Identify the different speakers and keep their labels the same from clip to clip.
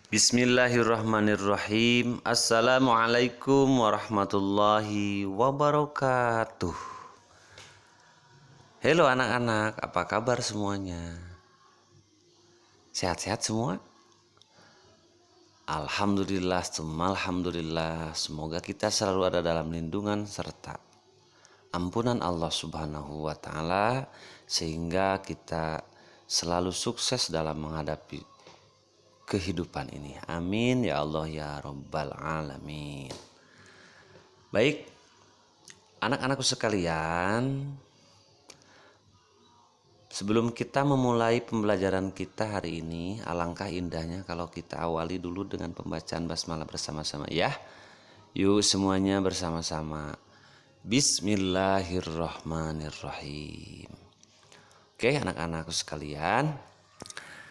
Speaker 1: Bismillahirrahmanirrahim. Assalamualaikum warahmatullahi wabarakatuh. Halo anak-anak, apa kabar semuanya? Sehat-sehat semua? Alhamdulillah, alhamdulillah. Semoga kita selalu ada dalam lindungan serta ampunan Allah Subhanahu wa Ta'ala, sehingga kita selalu sukses dalam menghadapi kehidupan ini. Amin ya Allah ya Rabbal Alamin. Baik, anak-anakku sekalian, sebelum kita memulai pembelajaran kita hari ini, alangkah indahnya kalau kita awali dulu dengan pembacaan basmalah bersama-sama ya. Yuk semuanya bersama-sama. Bismillahirrahmanirrahim. Oke anak-anakku sekalian,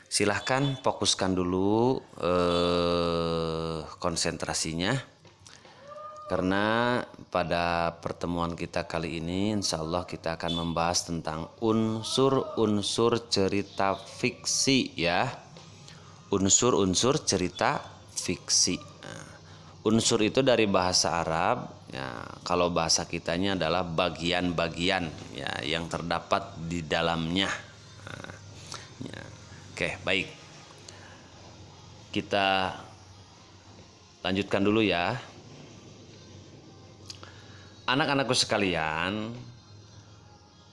Speaker 1: silahkan fokuskan dulu konsentrasinya, karena pada pertemuan kita kali ini insya Allah kita akan membahas tentang unsur-unsur cerita fiksi ya. Unsur-unsur cerita fiksi. Nah, unsur itu dari bahasa Arab ya, kalau bahasa kitanya adalah bagian-bagian ya yang terdapat di dalamnya. Nah, ya. Oke, baik. Kita lanjutkan dulu ya. Anak-anakku sekalian,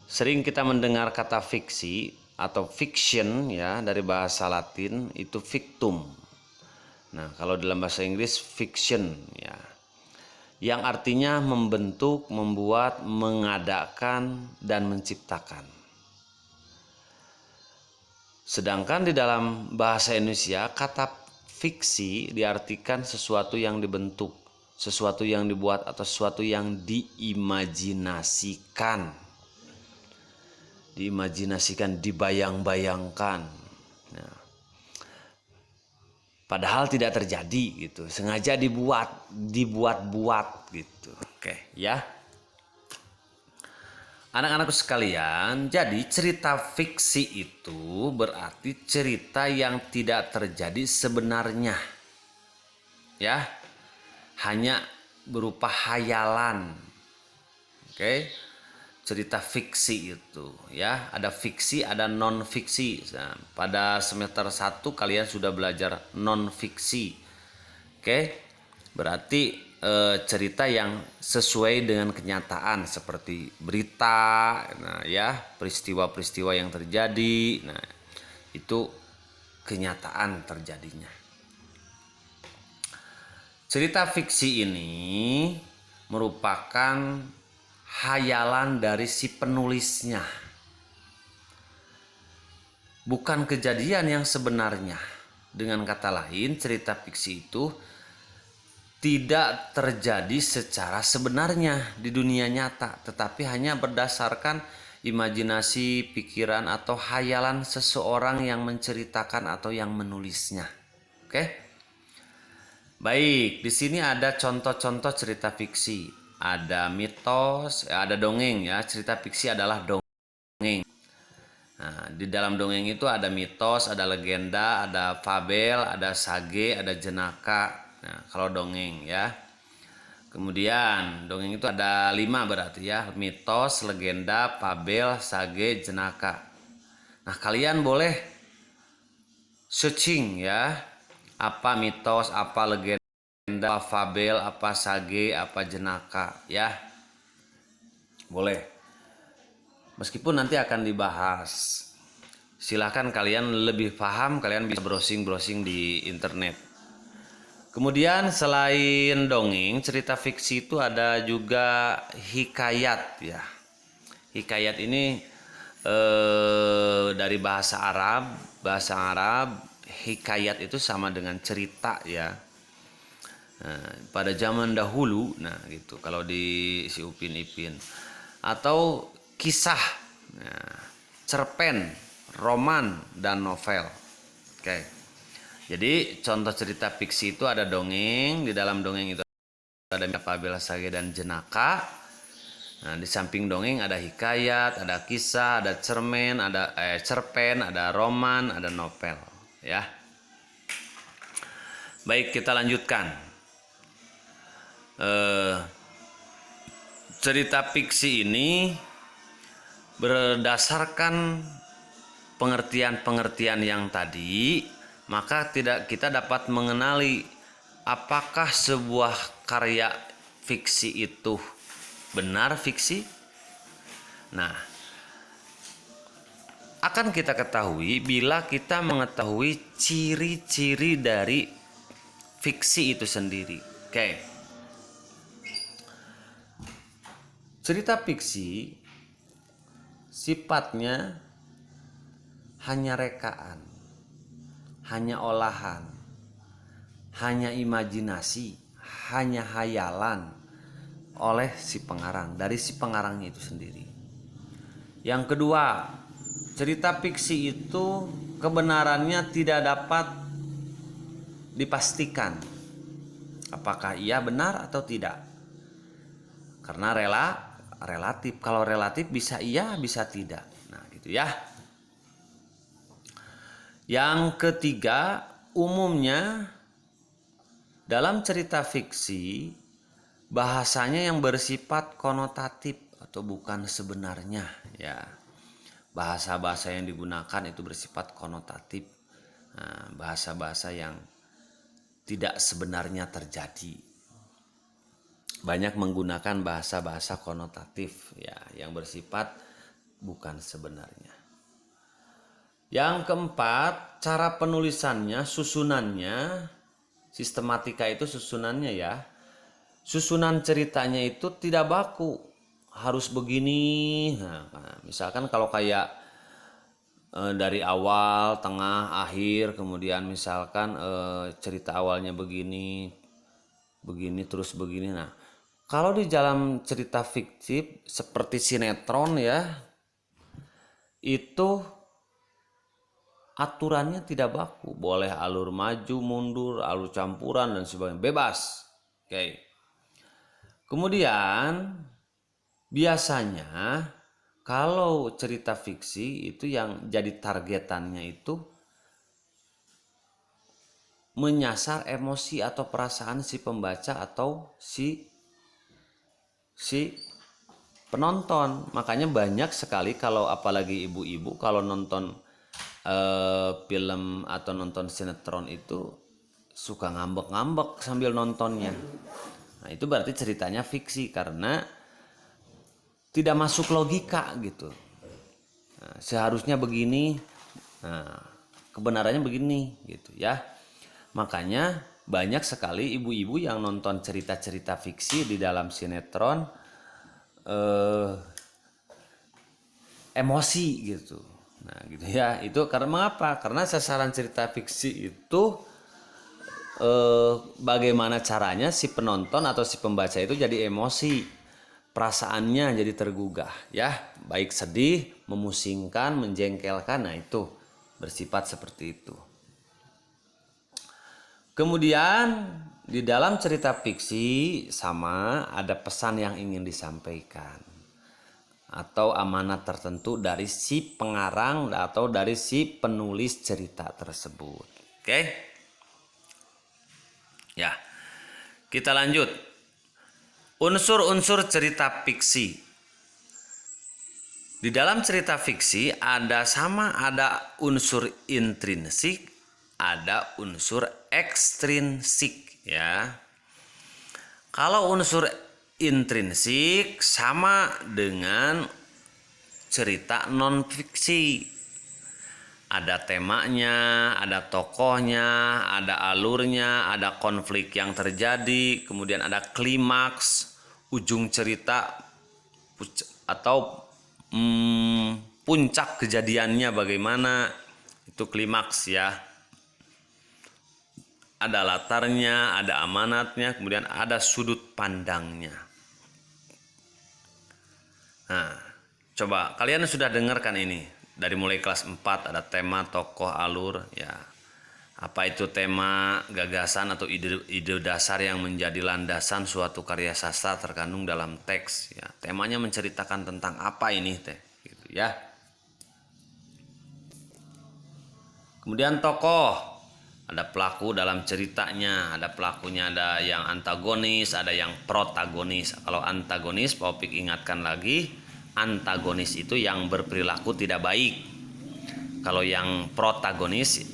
Speaker 1: sering kita mendengar kata fiksi atau fiction ya, dari bahasa Latin itu victum. Nah, kalau dalam bahasa Inggris fiction ya, yang artinya membentuk, membuat, mengadakan, dan menciptakan. Sedangkan di dalam bahasa Indonesia, kata fiksi diartikan sesuatu yang dibentuk, sesuatu yang dibuat, atau sesuatu yang diimajinasikan. Diimajinasikan, dibayang-bayangkan. Nah, padahal tidak terjadi gitu, sengaja dibuat-buat gitu. Oke, ya. Anak-anakku sekalian, jadi cerita fiksi itu berarti cerita yang tidak terjadi sebenarnya. Ya. Hanya berupa hayalan. Oke. Cerita fiksi itu ya, ada fiksi, ada non fiksi. Nah, pada semester 1 kalian sudah belajar non fiksi. Oke. Berarti cerita yang sesuai dengan kenyataan, seperti berita, nah ya, peristiwa-peristiwa yang terjadi, nah itu kenyataan terjadinya. Cerita fiksi ini merupakan hayalan dari si penulisnya, bukan kejadian yang sebenarnya. Dengan kata lain, cerita fiksi itu tidak terjadi secara sebenarnya di dunia nyata, tetapi hanya berdasarkan imajinasi, pikiran, atau hayalan seseorang yang menceritakan atau yang menulisnya. Oke? Baik, di sini ada contoh-contoh cerita fiksi. Ada mitos, ada dongeng ya. Cerita fiksi adalah dongeng. Nah, di dalam dongeng itu ada mitos, ada legenda, ada fabel, ada sage, ada jenaka. Nah, kalau dongeng ya. Kemudian dongeng itu ada 5 berarti ya. Mitos, legenda, fabel, sage, jenaka. Nah, kalian boleh searching ya. Apa mitos, apa legenda, apa fabel, apa sage, apa jenaka ya. Boleh. Meskipun nanti akan dibahas. Silahkan kalian lebih paham, kalian bisa browsing-browsing di internet. Kemudian selain dongeng, cerita fiksi itu ada juga hikayat ya. Hikayat ini dari bahasa Arab. Bahasa Arab, hikayat itu sama dengan cerita ya. Nah, pada zaman dahulu, nah gitu. Kalau di si Upin Ipin, atau kisah, nah, cerpen, roman, dan novel. Oke. Jadi contoh cerita fiksi itu ada dongeng, di dalam dongeng itu ada fabel, sage, dan jenaka. Nah, di samping dongeng ada hikayat, ada kisah, ada cerpen, ada roman, ada novel, ya. Baik, kita lanjutkan. Cerita fiksi ini berdasarkan pengertian-pengertian yang tadi, maka kita dapat mengenali apakah sebuah karya fiksi itu benar fiksi. Nah, akan kita ketahui bila kita mengetahui ciri-ciri dari fiksi itu sendiri. Oke. Cerita fiksi sifatnya hanya rekaan, hanya olahan, hanya imajinasi, hanya hayalan oleh si pengarang, dari si pengarangnya itu sendiri. Yang kedua, cerita fiksi itu kebenarannya tidak dapat dipastikan apakah ia benar atau tidak, karena relatif. Kalau relatif bisa iya, bisa tidak. Nah, gitu ya. Yang ketiga, umumnya dalam cerita fiksi bahasanya yang bersifat konotatif atau bukan sebenarnya, ya. Bahasa-bahasa yang digunakan itu bersifat konotatif. Nah, bahasa-bahasa yang tidak sebenarnya terjadi. Banyak menggunakan bahasa-bahasa konotatif, ya, yang bersifat bukan sebenarnya. Yang keempat, cara penulisannya, susunannya, sistematika itu susunannya, ya. Susunan ceritanya itu tidak baku, harus begini. Nah, misalkan kalau kayak dari awal, tengah, akhir, kemudian misalkan cerita awalnya begini, terus begini. Nah, kalau di dalam cerita fiktif seperti sinetron, ya, itu aturannya tidak baku, boleh alur maju mundur, alur campuran dan sebagainya, bebas. Oke. Kemudian biasanya kalau cerita fiksi itu yang jadi targetannya itu menyasar emosi atau perasaan si pembaca atau si penonton. Makanya banyak sekali, kalau apalagi ibu-ibu kalau nonton film atau nonton sinetron itu suka ngambek-ngambek sambil nontonnya. Nah, itu berarti ceritanya fiksi karena tidak masuk logika gitu. Nah, seharusnya begini, nah, kebenarannya begini gitu, ya. Makanya banyak sekali ibu-ibu yang nonton cerita-cerita fiksi di dalam sinetron emosi gitu. Nah, gitu ya. Itu karena mengapa? Karena sasaran cerita fiksi itu bagaimana caranya si penonton atau si pembaca itu jadi emosi, perasaannya jadi tergugah, ya, baik sedih, memusingkan, menjengkelkan. Nah, itu bersifat seperti itu. Kemudian di dalam cerita fiksi sama ada pesan yang ingin disampaikan atau amanat tertentu dari si pengarang atau dari si penulis cerita tersebut. Oke? Ya. Kita lanjut. Unsur-unsur cerita fiksi. Di dalam cerita fiksi ada unsur intrinsik, ada unsur ekstrinsik, ya. Kalau unsur intrinsik sama dengan cerita non fiksi. Ada temanya, ada tokohnya, ada alurnya, ada konflik yang terjadi, kemudian ada klimaks, ujung cerita atau puncak kejadiannya bagaimana, itu klimaks, ya. Ada latarnya, ada amanatnya, kemudian ada sudut pandangnya. Nah, coba kalian sudah dengarkan ini dari mulai kelas 4, ada tema, tokoh, alur, ya. Apa itu tema, gagasan atau ide dasar yang menjadi landasan suatu karya sastra terkandung dalam teks, ya. Temanya menceritakan tentang apa ini teh, gitu, ya. Kemudian tokoh. Ada pelaku dalam ceritanya, ada pelakunya, ada yang antagonis, ada yang protagonis. Kalau antagonis, Pak Opik ingatkan lagi, antagonis itu yang berperilaku tidak baik. Kalau yang protagonis,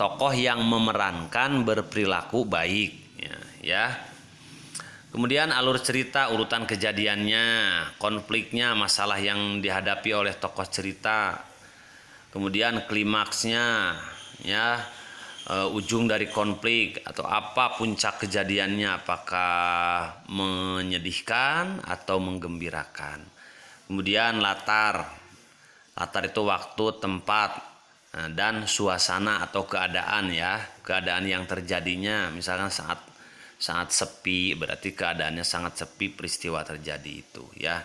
Speaker 1: tokoh yang memerankan berperilaku baik, ya. Kemudian alur cerita, urutan kejadiannya, konfliknya, masalah yang dihadapi oleh tokoh cerita. Kemudian klimaksnya, ya, ujung dari konflik atau apa puncak kejadiannya, apakah menyedihkan atau menggembirakan. Kemudian latar itu waktu, tempat, dan suasana atau keadaan, ya, keadaan yang terjadinya. Misalkan saat sepi, berarti keadaannya sangat sepi peristiwa terjadi itu, ya.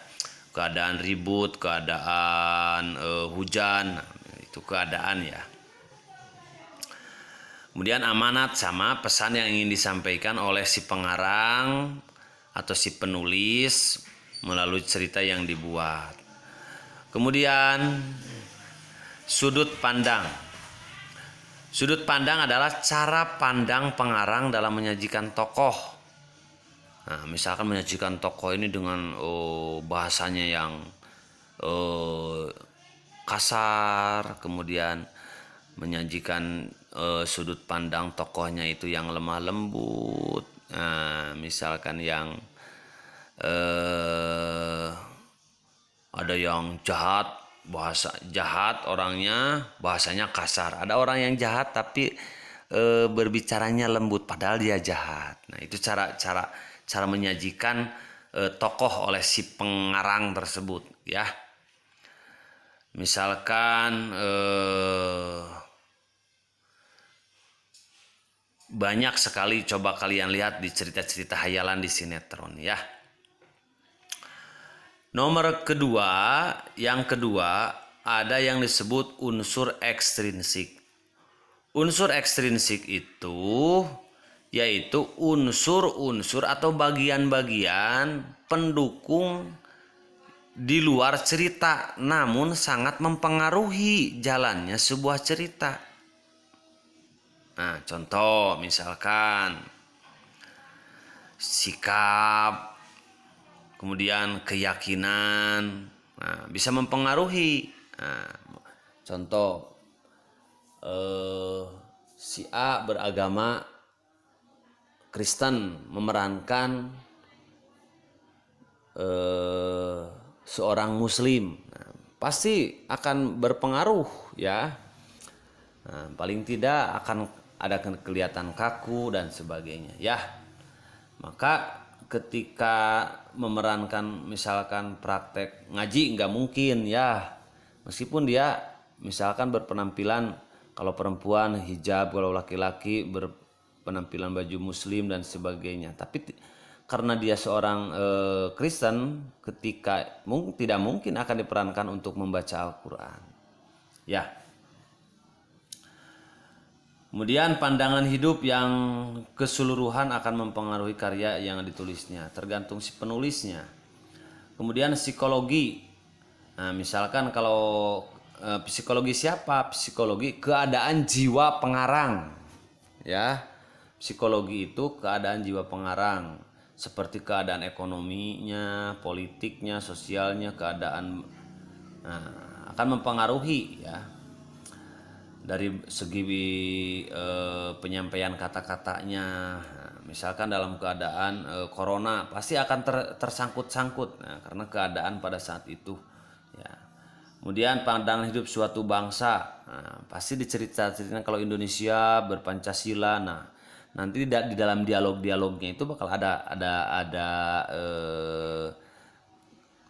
Speaker 1: Keadaan ribut, keadaan hujan, itu keadaan, ya. Kemudian amanat sama pesan yang ingin disampaikan oleh si pengarang atau si penulis melalui cerita yang dibuat. Kemudian sudut pandang. Sudut pandang adalah cara pandang pengarang dalam menyajikan tokoh. Nah, misalkan menyajikan tokoh ini dengan bahasanya yang kasar, kemudian menyajikan sudut pandang tokohnya itu yang lemah lembut. Nah, misalkan yang ada yang jahat, bahasa jahat orangnya, bahasanya kasar. Ada orang yang jahat tapi berbicaranya lembut padahal dia jahat. Nah, itu cara menyajikan tokoh oleh si pengarang tersebut, ya. Misalkan banyak sekali, coba kalian lihat di cerita-cerita hayalan di sinetron, ya. Yang kedua ada yang disebut unsur ekstrinsik. Unsur ekstrinsik itu yaitu unsur-unsur atau bagian-bagian pendukung di luar cerita, namun sangat mempengaruhi jalannya sebuah cerita. Nah, contoh misalkan sikap, kemudian keyakinan, nah, bisa mempengaruhi. Nah, contoh si A beragama Kristen memerankan seorang Muslim, nah, pasti akan berpengaruh, ya. Nah, paling tidak akan ada kelihatan kaku dan sebagainya, ya. Maka ketika memerankan misalkan praktek ngaji nggak mungkin, ya, meskipun dia misalkan berpenampilan, kalau perempuan hijab, kalau laki-laki berpenampilan baju muslim dan sebagainya, tapi karena dia seorang Kristen, ketika tidak mungkin akan diperankan untuk membaca Al-Quran, ya. Kemudian pandangan hidup yang keseluruhan akan mempengaruhi karya yang ditulisnya, tergantung si penulisnya. Kemudian psikologi. Nah, misalkan kalau psikologi siapa? Psikologi keadaan jiwa pengarang. Ya. Psikologi itu keadaan jiwa pengarang, seperti keadaan ekonominya, politiknya, sosialnya, keadaan, akan mempengaruhi, ya. Dari segi penyampaian kata-katanya, misalkan dalam keadaan corona pasti akan tersangkut-sangkut, nah, karena keadaan pada saat itu, ya. Kemudian pandangan hidup suatu bangsa, nah, pasti diceritakan kalau Indonesia berpancasila, nah nanti di dalam dialognya itu bakal ada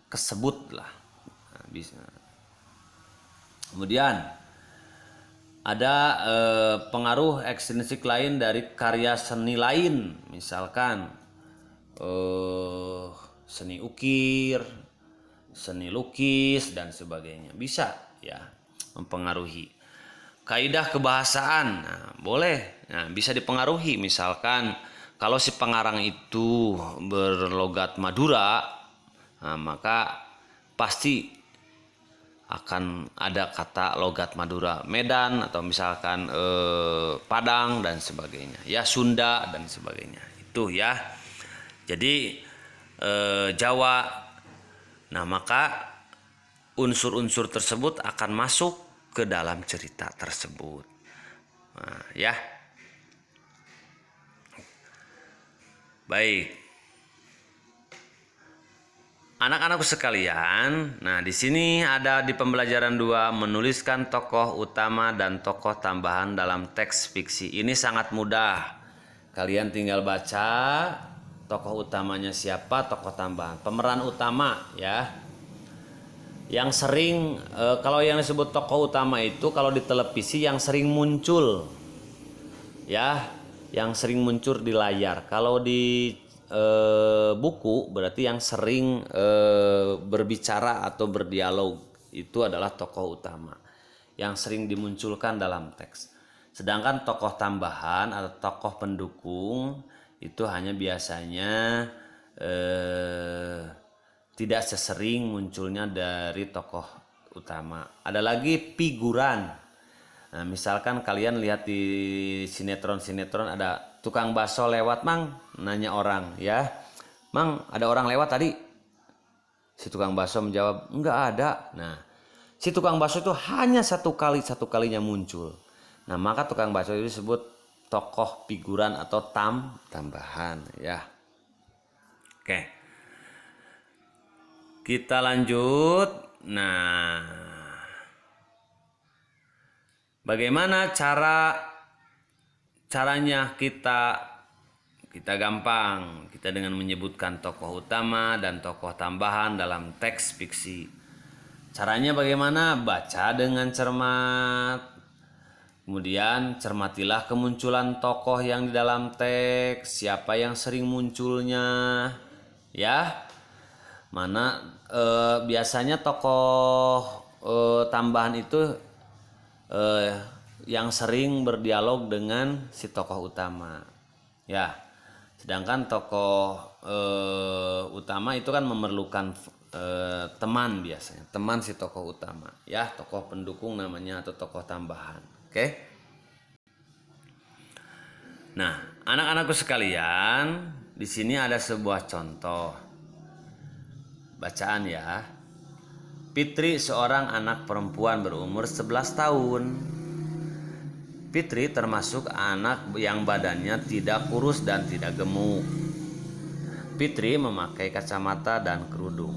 Speaker 1: kesebut lah, nah, bisa. Kemudian ada pengaruh ekstrinsik lain dari karya seni lain, misalkan seni ukir, seni lukis dan sebagainya, bisa, ya, mempengaruhi. Kaidah kebahasaan, nah, boleh, nah, bisa dipengaruhi. Misalkan kalau si pengarang itu berlogat Madura, nah, maka pasti akan ada kata logat Madura, Medan atau misalkan Padang dan sebagainya, ya Sunda dan sebagainya. Itu ya. Jadi Jawa. Nah, maka unsur-unsur tersebut akan masuk ke dalam cerita tersebut. Nah, ya. Baik. Anak-anakku sekalian, nah di sini ada di pembelajaran 2 menuliskan tokoh utama dan tokoh tambahan dalam teks fiksi. Ini sangat mudah. Kalian tinggal baca tokoh utamanya siapa, tokoh tambahan, pemeran utama ya. Yang sering kalau yang disebut tokoh utama itu kalau di televisi yang sering muncul. Ya, yang sering muncul di layar. Kalau di buku berarti yang sering berbicara atau berdialog itu adalah tokoh utama yang sering dimunculkan dalam teks. Sedangkan tokoh tambahan atau tokoh pendukung itu hanya biasanya tidak sesering munculnya dari tokoh utama. Ada lagi figuran. Nah, misalkan kalian lihat di sinetron-sinetron ada tukang bakso lewat, Mang, nanya orang, ya. Mang, ada orang lewat tadi. Si tukang bakso menjawab, enggak ada. Nah, si tukang bakso itu hanya satu kalinya muncul. Nah, maka tukang bakso itu disebut tokoh figuran atau tambahan, ya. Oke. Kita lanjut. Nah, bagaimana caranya kita gampang. Kita dengan menyebutkan tokoh utama dan tokoh tambahan dalam teks fiksi. Caranya bagaimana? Baca dengan cermat. Kemudian cermatilah kemunculan tokoh yang di dalam teks, siapa yang sering munculnya, ya. Mana biasanya tokoh tambahan itu yang sering berdialog dengan si tokoh utama, ya. Sedangkan tokoh utama itu kan memerlukan teman biasanya, teman si tokoh utama, ya, tokoh pendukung namanya atau tokoh tambahan. Oke. Nah, anak-anakku sekalian, di sini ada sebuah contoh bacaan ya. Fitri seorang anak perempuan berumur 11 tahun. Fitri termasuk anak yang badannya tidak kurus dan tidak gemuk. Fitri memakai kacamata dan kerudung.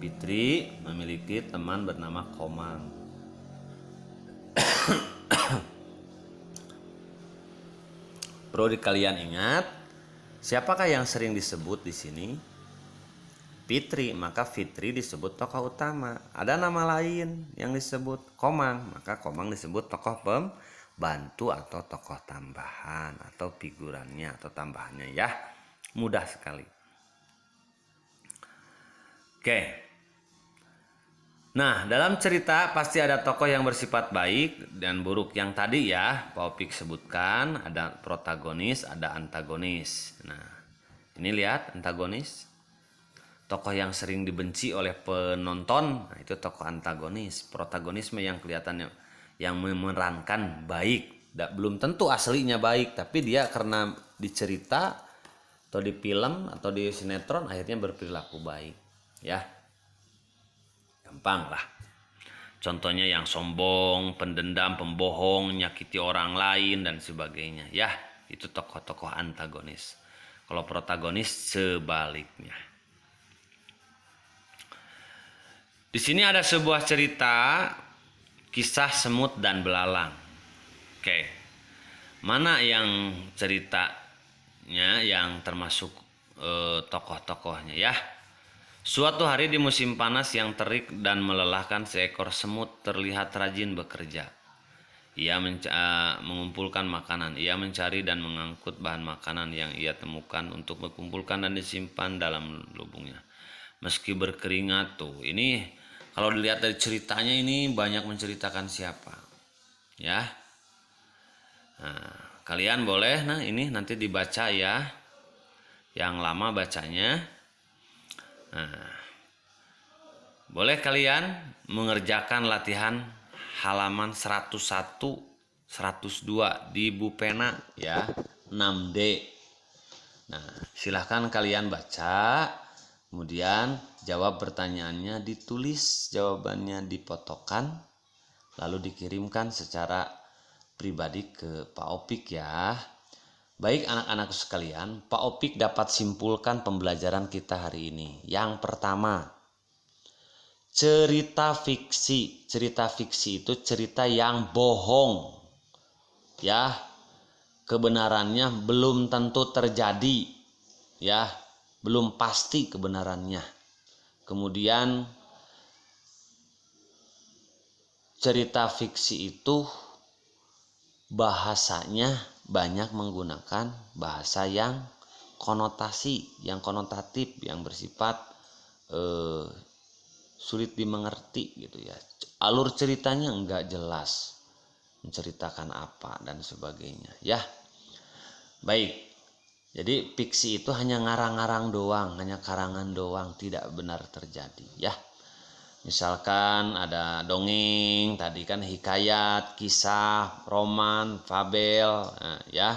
Speaker 1: Fitri memiliki teman bernama Komang. Perlu kalian ingat, siapakah yang sering disebut di sini? Fitri, maka Fitri disebut tokoh utama. Ada nama lain yang disebut Komang, maka Komang disebut tokoh pembantu atau tokoh tambahan atau figurannya atau tambahannya, ya. Mudah sekali. Oke. Nah, dalam cerita pasti ada tokoh yang bersifat baik dan buruk. Yang tadi ya, Pak Opik sebutkan ada protagonis, ada antagonis. Nah, ini lihat antagonis. Tokoh yang sering dibenci oleh penonton, nah itu tokoh antagonis. Protagonisme yang kelihatannya yang memerankan baik, belum tentu aslinya baik, tapi dia karena dicerita atau di film atau di sinetron akhirnya berperilaku baik, ya. Gampang lah. Contohnya yang sombong, pendendam, pembohong, nyakiti orang lain dan sebagainya, ya. Itu tokoh-tokoh antagonis. Kalau protagonis sebaliknya. Di sini ada sebuah cerita kisah semut dan belalang. Oke. Mana yang ceritanya yang termasuk tokoh-tokohnya, ya. Suatu hari di musim panas yang terik dan melelahkan, seekor semut terlihat rajin bekerja. Ia mengumpulkan makanan. Ia mencari dan mengangkut bahan makanan yang ia temukan untuk dikumpulkan dan disimpan dalam lubungnya. Meski berkeringat tuh, ini kalau dilihat dari ceritanya ini banyak menceritakan siapa, ya. Nah, kalian boleh, nah ini nanti dibaca ya, yang lama bacanya. Nah, Boleh kalian mengerjakan latihan halaman 101, 102 di buku pena ya, 6D. Nah, silahkan kalian baca, kemudian jawab pertanyaannya, ditulis jawabannya, difotokan, lalu dikirimkan secara pribadi ke Pak Opik ya. Baik anak-anakku sekalian, Pak Opik dapat simpulkan pembelajaran kita hari ini. Yang pertama, cerita fiksi. Cerita fiksi itu cerita yang bohong. Ya, kebenarannya belum tentu terjadi. Ya, belum pasti kebenarannya. Kemudian cerita fiksi itu bahasanya banyak menggunakan bahasa yang konotasi, yang konotatif, yang bersifat sulit dimengerti gitu ya. Alur ceritanya enggak jelas, menceritakan apa dan sebagainya ya. Baik, jadi fiksi itu hanya ngarang-ngarang doang, hanya karangan doang, tidak benar terjadi ya. Misalkan ada dongeng, tadi kan hikayat, kisah, roman, fabel, ya.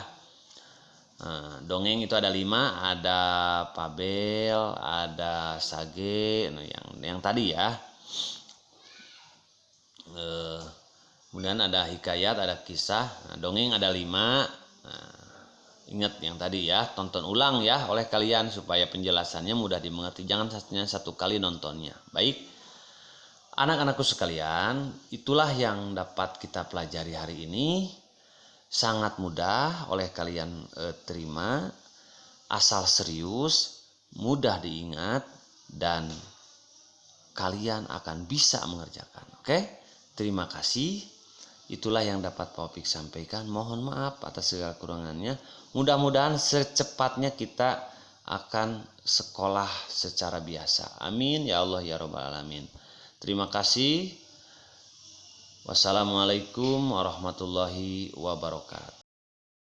Speaker 1: Dongeng itu ada 5, ada fabel, ada sage, yang tadi ya. Kemudian ada hikayat, ada kisah, dongeng ada 5. Ingat yang tadi ya, tonton ulang ya oleh kalian supaya penjelasannya mudah dimengerti. Jangan hanya satu kali nontonnya. Baik, anak-anakku sekalian, itulah yang dapat kita pelajari hari ini. Sangat mudah oleh kalian terima, asal serius, mudah diingat, dan kalian akan bisa mengerjakan. Oke, terima kasih. Itulah yang dapat Pak Opik sampaikan. Mohon maaf atas segala kurangannya. Mudah-mudahan secepatnya kita akan sekolah secara biasa. Amin ya Allah ya Rabbal Alamin. Terima kasih. Wassalamualaikum warahmatullahi wabarakatuh.